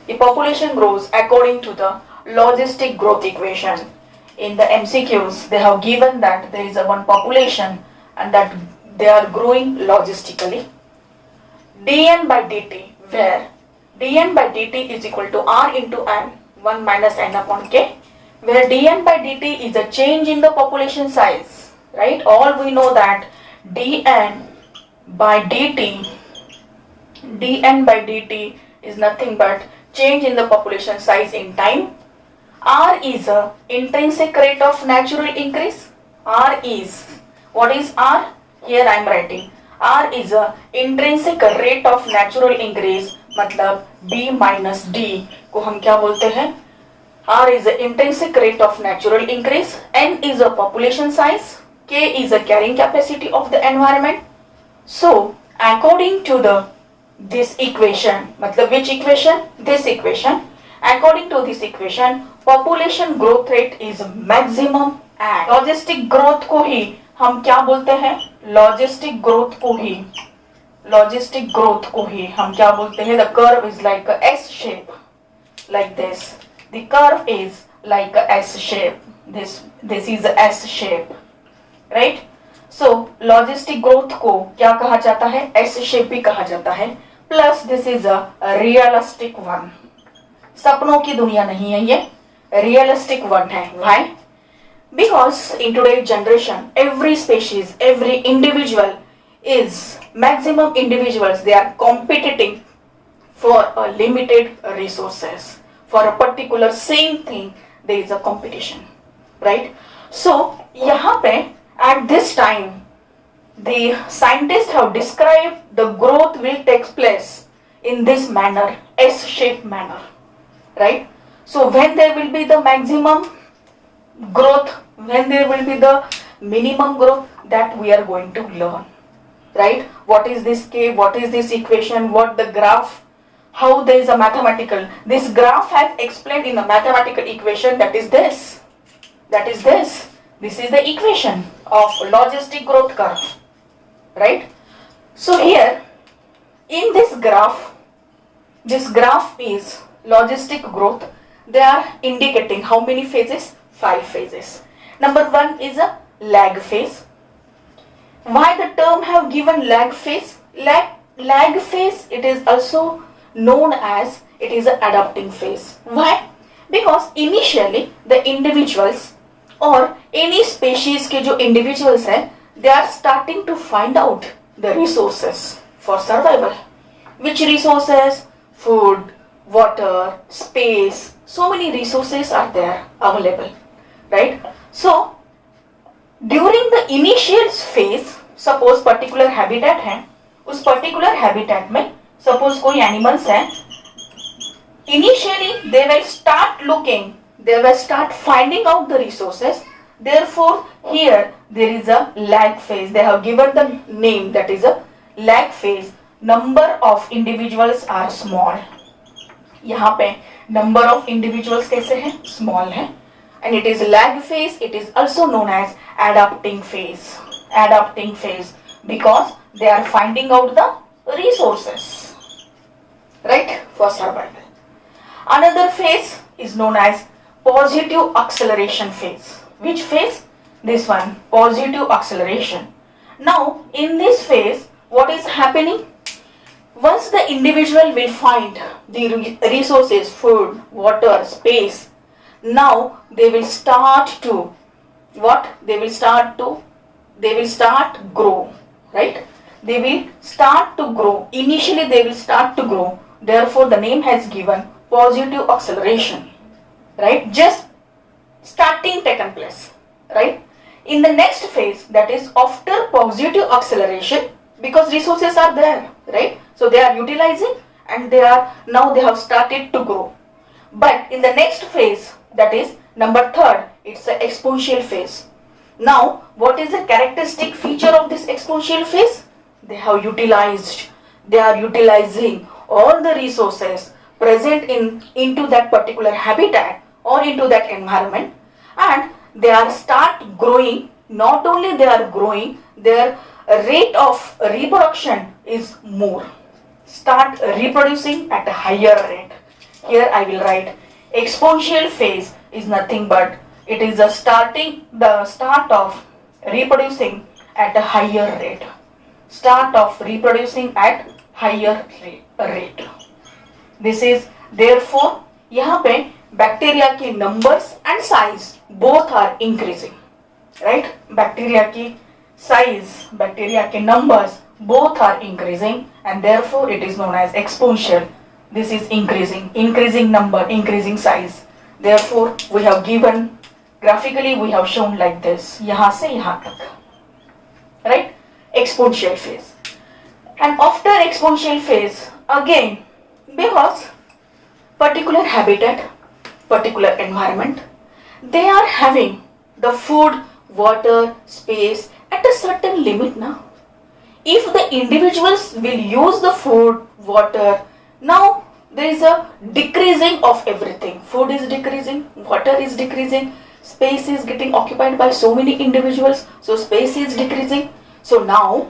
The population grows according to the logistic growth equation. In the MCQs, they have given that there is a one population and that they are growing logistically. dn by dt, where dn by dt is equal to r into n, 1 minus n upon k, where dn by dt is a change in the population size, right? All we know that dn by dt is nothing but change in the population size in time. R is a intrinsic rate of natural increase. R is, what is R? Here I am writing R is a intrinsic rate of natural increase, मतलब B minus D को हम क्या बोलते हैं? R is the intrinsic rate of natural increase, N is a population size, K is the carrying capacity of the environment. So according to this equation, मतलब which equation? This equation. According to this equation, population growth rate is maximum at logistic growth को ही हम क्या बोलते हैं? Logistic growth को ही हम क्या बोलते हैं? The curve is like a S shape, like this. The curve is like a S shape. This is a S shape, right? So logistic growth को क्या कहा जाता है? S shape भी कहा जाता है. Plus this is a realistic one. सपनों की दुनिया नहीं है ये, realistic one है. Why? Because in today's generation, every species, every individual is maximum individuals. They are competing for a limited resources. For a particular same thing, there is a competition, right? So यहाँ पे at this time, the scientists have described the growth will take place in this manner, S-shaped manner, right? So when there will be the maximum growth, when there will be the minimum growth, that we are going to learn, right? What is this K, what is this equation, what the graph, how there is a mathematical, this graph has explained in a mathematical equation, that is this, this is the equation of logistic growth curve, right? So here in this graph is logistic growth. They are indicating how many phases? 5 phases. Number 1 is a lag phase. Why the term have given lag phase? Lag phase, it is also known as it is an adapting phase. Why? Because initially the individuals or any species के जो individuals हैं, they are starting to find out the resources for survival. Which resources? Food, water, space, so many resources are there available, right? So during the initial phase, suppose particular habitat है, उस particular habitat में suppose कोई animals है, initially they will start looking, they will start finding out the resources. Therefore here there is a lag phase. They have given the name, that is a lag phase. Number of individuals are small. यहाँ पे number of individuals कैसे हैं? Small है. And it is lag phase. It is also known as adapting phase. Adapting phase because they are finding out the resources, right, for survival. Another phase is known as positive acceleration phase. Which phase? This one, positive acceleration. Now in this phase, what is happening? Once the individual will find the resources, food, water, space, now they will start to what? They will start grow, right? They will start to grow. Initially they will start to grow. Therefore the name has given positive acceleration, right? Just starting taken place, right? In the next phase, that is after positive acceleration, because resources are there, right? So they are utilizing and they have started to grow. But in the next phase, that is number 3rd, it's an exponential phase. Now what is the characteristic feature of this exponential phase? They are utilizing all the resources present into that particular habitat or into that environment, and they are start growing. Not only they are growing, their rate of reproduction is more. Start reproducing at a higher rate. here I will write exponential phase is nothing but it is the start of reproducing at a higher rate. Start of reproducing at higher rate. This is therefore यहाँ पे bacteria के numbers and size both are increasing, right. Bacteria की size, bacteria के numbers both are increasing and therefore it is known as exponential. This is increasing number, increasing size. Therefore we have given graphically, we have shown like this, यहाँ से यहाँ तक, right? Exponential phase. And after exponential phase again, because particular habitat, particular environment, they are having the food, water, space at a certain limit now. If the individuals will use the food, water, now there is a decreasing of everything. Food is decreasing, water is decreasing, space is getting occupied by so many individuals, so space is decreasing. So now,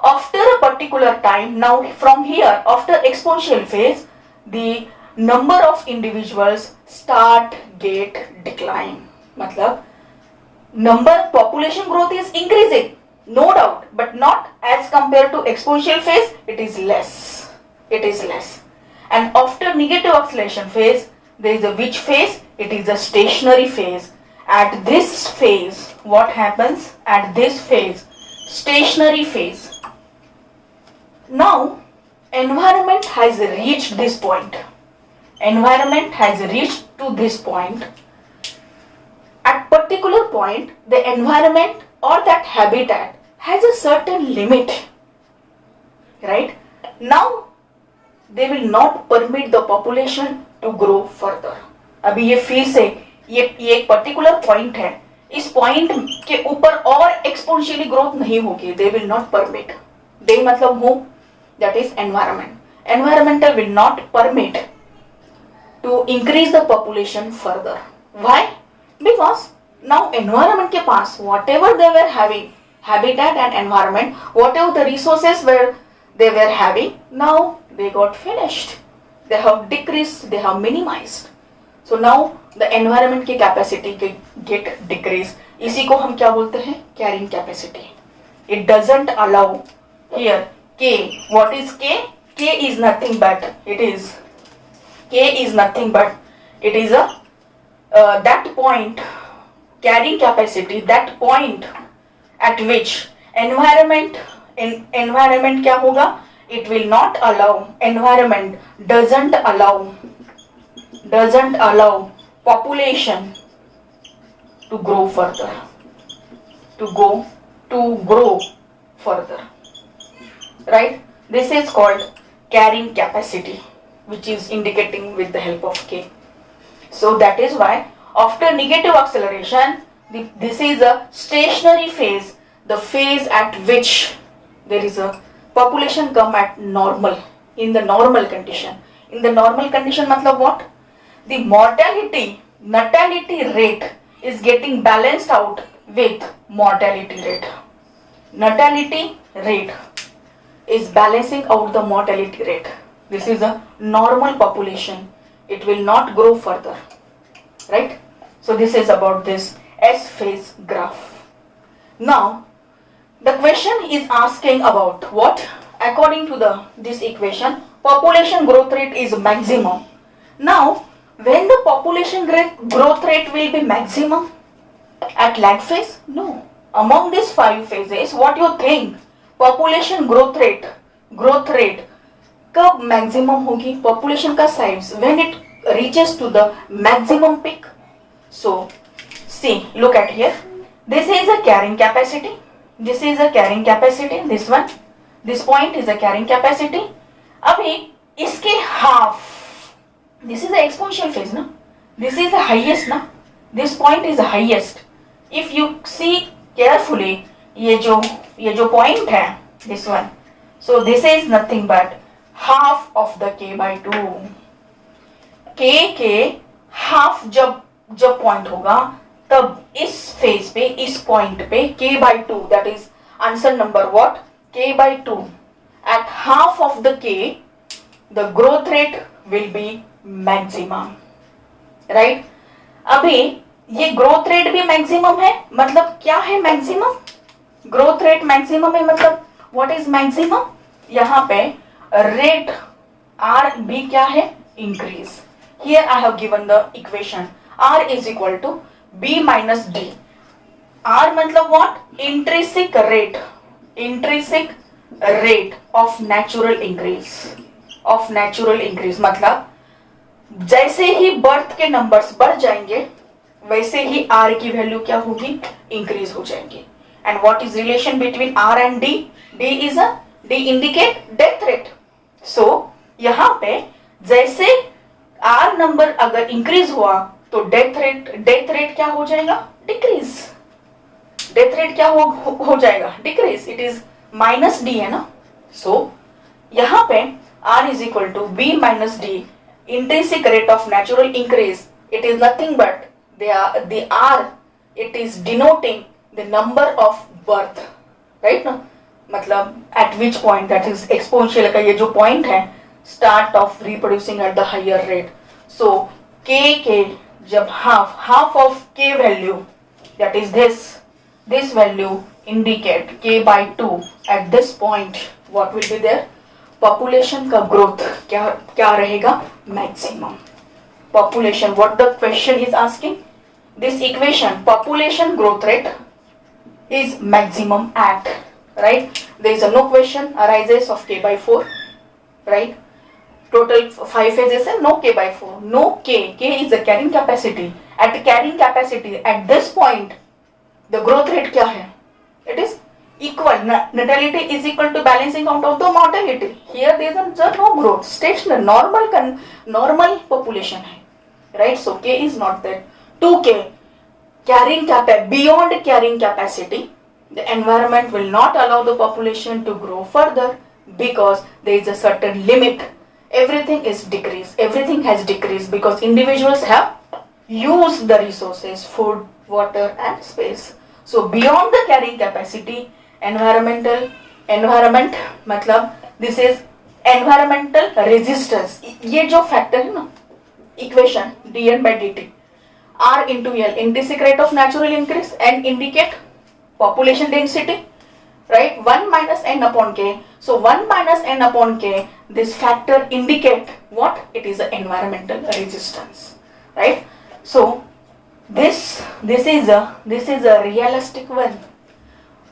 after a particular time, now from here, after exponential phase, the number of individuals start get decline. मतलब population growth is increasing. No doubt, but not as compared to exponential phase, it is less. It is less. And after negative acceleration phase, there is a which phase? It is a stationary phase. At this phase, what happens? At this phase, stationary phase. Now, environment has reached this point. Environment has reached to this point. At particular point, the environment or that habitat has a certain limit, right? Now they will not permit the population to grow further. अभी ये फिर से ये एक particular point है, इस point के ऊपर और एक्सपोनेंशियली ग्रोथ नहीं होगी. They will not permit. They मतलब who? That is environment. Environmental will not permit to increase the population further. Why? Because now environment के पास whatever they were having, habitat and environment, whatever the resources they were having, now they got finished. They have decreased, they have minimized. So now the environment की capacity get decreased. इसी को हम क्या बोलते हैं? Carrying capacity. It doesn't allow here K. What is K? K is nothing but it is a that point, carrying capacity, that point at which environment क्या होगा? It will not allow, environment doesn't allow population to grow further, to grow further, right? This is called carrying capacity, which is indicating with the help of K. So that is why after negative acceleration, this is a stationary phase, the phase at which there is a population come at normal, in the normal condition. In the normal condition matlab what? The natality rate is getting balanced out with mortality rate. Natality rate is balancing out the mortality rate. This is a normal population. It will not grow further, right? So this is about this S phase graph. Now, the question is asking about what? According to this equation, population growth rate is maximum. Now, when the population growth rate will be maximum? At lag phase? No. Among these 5 phases, what you think? Population growth rate कब maximum होगी? Population का size when it reaches to the maximum peak. So, see, look at here. This is a carrying capacity. This is a carrying capacity. This one. This point is a carrying capacity. अभी इसके half. This is the exponential phase, ना? This is the highest, ना? This point is the highest. If you see carefully, ये जो point है, this one. So this is nothing but half of the k by 2. k के half जब point होगा, तब इस phase पे, इस point पे k by 2, that is answer number what? K by 2. At half of the k, the growth rate will be maximum, right. अभी ये ग्रोथ रेट भी मैक्सिमम है, मतलब क्या है मैक्सिमम, ग्रोथ रेट मैक्सिमम है, मतलब व्हाट इज मैक्सिमम, यहाँ पे रेट आर भी क्या है, increase. Here I have given the equation R is equal to B minus D. R मतलब what, intrinsic rate, intrinsic rate of natural increase, of natural increase मतलब जैसे ही birth के numbers बढ़ जाएंगे वैसे ही आर की वैल्यू क्या होगी, इंक्रीज हो जाएंगी। And what is relation between R and D, D indicate death rate. So यहाँ पे जैसे आर नंबर अगर इंक्रीज हुआ तो डेथ रेट क्या हो जाएगा, डिक्रीज। डेथ रेट क्या हो जाएगा, decrease. It is minus D है ना। सो यहाँ पे R is equal to B minus D, intrinsic rate of natural increase. It is nothing but the R, it is denoting the number of birth, right ना, मतलब at which point, that is exponential का ये जो point है, start of reproducing at the higher rate. So k जब half of k value, that is this value indicate k by 2 at this point, what will be there, population का growth क्या रहेगा, maximum. Population, what the question is asking, this equation population growth rate is maximum at, right. There is no question arises of k by 4, right. Total 5 phases है, no k by 4, no k is the carrying capacity. At carrying capacity at this point the growth rate क्या है, it is equal, natality is equal to balancing out of the mortality. Here there is no growth, stationary, normal population है, right. So k is not there. 2k carrying beyond carrying capacity, the environment will not allow the population to grow further because there is a certain limit. Everything is decreased, everything has decreased because individuals have used the resources, food, water and space. So beyond the carrying capacity, environment मतलब this is environmental resistance. ये जो factor है ना, equation dn by dt, r into l, intrinsic rate of natural increase and indicate population density, right. 1 minus n upon k. So 1 minus n upon k, this factor indicate what, it is a environmental resistance, right. So this is a realistic one.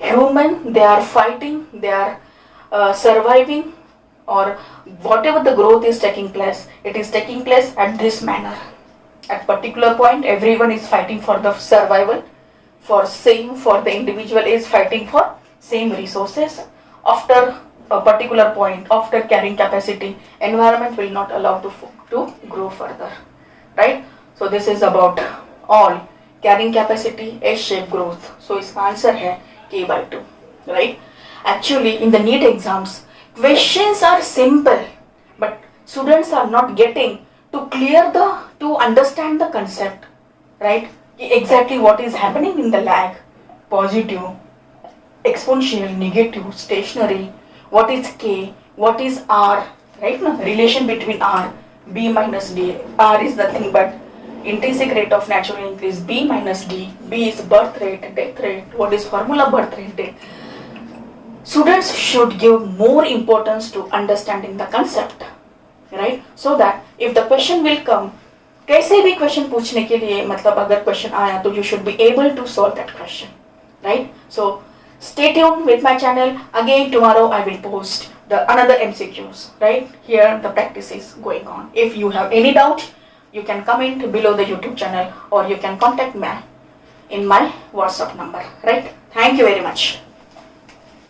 Human, they are fighting, they are surviving, or whatever the growth is taking place, it is taking place at this manner. At particular point, everyone is fighting for the survival, for the individual is fighting for same resources. After a particular point, after carrying capacity, environment will not allow to grow further, right. So this is about all carrying capacity, S-shaped growth. So इसका answer है k by 2, right. Actually in the NEET exams questions are simple but students are not getting to understand the concept, right. Exactly what is happening in the lag, positive, exponential, negative, stationary, what is k, what is r, right. No, relation between r, b minus d. R is nothing but intrinsic rate of natural increase, b minus d. B is birth rate, death rate. What is formula birth rate, death? Students should give more importance to understanding the concept, right. So that if the question will come, कैसे भी question पूछने के लिए, मतलब अगर question आया तो you should be able to solve that question, right. So stay tuned with my channel. Again tomorrow I will post the another MCQs, right. Here the practice is going on. If you have any doubt, you can comment below the YouTube channel or you can contact me in my WhatsApp number, right. Thank you very much.